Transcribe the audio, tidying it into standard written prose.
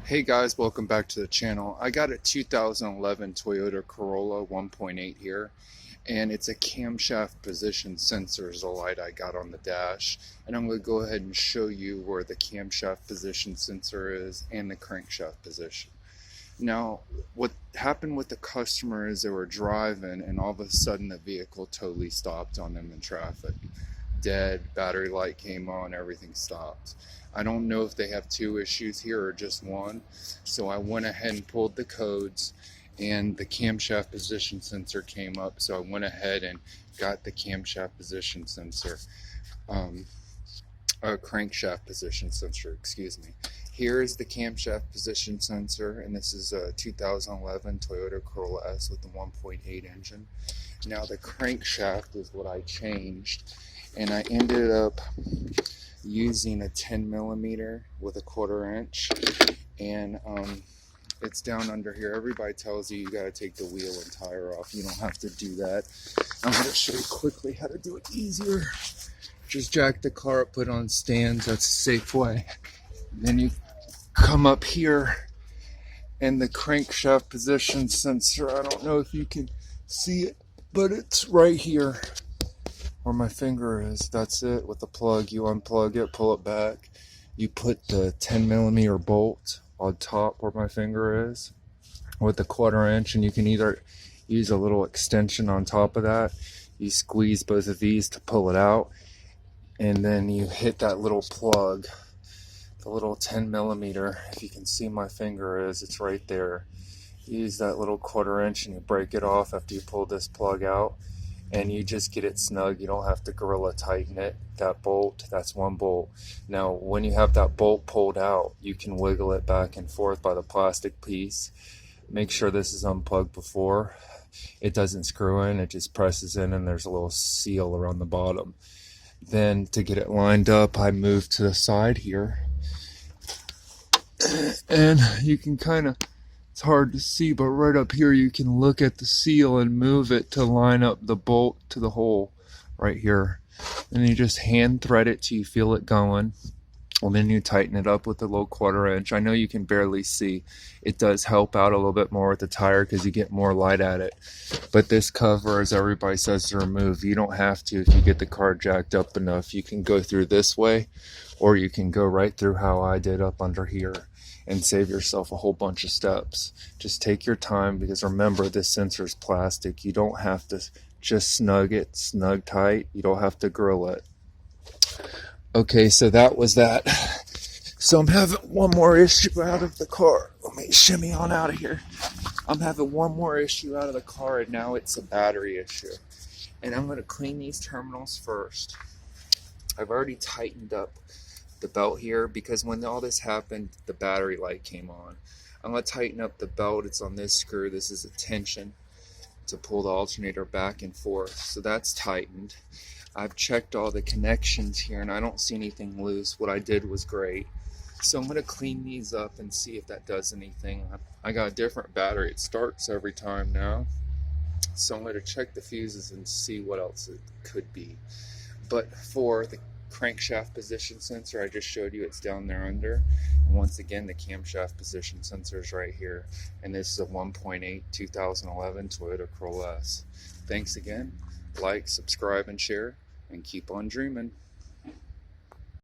Hey guys, welcome back to the channel. I got a 2011 Toyota Corolla 1.8 here, and it's a camshaft position sensor is the light I got on the dash. And I'm going to go ahead and show you where the camshaft position sensor is and the crankshaft position. Now, what happened with the customer is they were driving and all of a sudden the vehicle totally stopped on them in traffic. Dead, battery light came on, everything stopped. I don't know if they have two issues here or just one, so I went ahead and pulled the codes and the camshaft position sensor came up, so I went ahead and got the camshaft position sensor, crankshaft position sensor, excuse me. Here is the camshaft position sensor, and this is a 2011 Toyota Corolla S with the 1.8 engine. Now the crankshaft is what I changed, and I ended up using a 10 millimeter with a 1/4 inch, and it's down under here. Everybody tells you got to take the wheel and tire off. You don't have to do that. I'm going to show you quickly how to do it easier. Just jack the car up, put it on stands. That's a safe way. Then you come up here, and the crankshaft position sensor, I don't know if you can see it, but it's right here where my finger is. That's it. With the plug, you unplug it, pull it back, you put the 10 millimeter bolt on top where my finger is with the 1/4 inch, and you can either use a little extension on top of that. You squeeze both of these to pull it out, and then you hit that little plug, the little 10 millimeter. If you can see my finger is, it's right there. You use that little 1/4 inch and you break it off after you pull this plug out, and you just get it snug. You don't have to Gorilla tighten it. That bolt, that's one bolt. Now when you have that bolt pulled out, you can wiggle it back and forth by the plastic piece. Make sure this is unplugged before. It doesn't screw in, it just presses in, and there's a little seal around the bottom. Then to get it lined up, I move to the side here, and you can kind of, it's hard to see, but right up here you can look at the seal and move it to line up the bolt to the hole right here. And you just hand thread it till you feel it going, and then you tighten it up with a little 1/4 inch. I know you can barely see. It does help out a little bit more with the tire because you get more light at it. But this cover, as everybody says to remove, you don't have to if you get the car jacked up enough. You can go through this way, or you can go right through how I did up under here and save yourself a whole bunch of steps. Just take your time, because remember, this sensor is plastic. You don't have to just snug it snug tight. You don't have to grill it. Okay, so that was that. So I'm having one more issue out of the car. Let me shimmy on out of here. I'm having one more issue out of the car, and now it's a battery issue. And I'm going to clean these terminals first. I've already tightened up the belt here, because when all this happened, the battery light came on. I'm going to tighten up the belt. It's on this screw. This is a tension to pull the alternator back and forth. So that's tightened. I've checked all the connections here, and I don't see anything loose. What I did was great. So I'm going to clean these up and see if that does anything. I got a different battery. It starts every time now. So I'm going to check the fuses and see what else it could be. But for the crankshaft position sensor I just showed you, it's down there under. And once again, the camshaft position sensor is right here. And this is a 1.8 2011 Toyota Corolla S. Thanks again. Like, subscribe, and share, and keep on dreaming.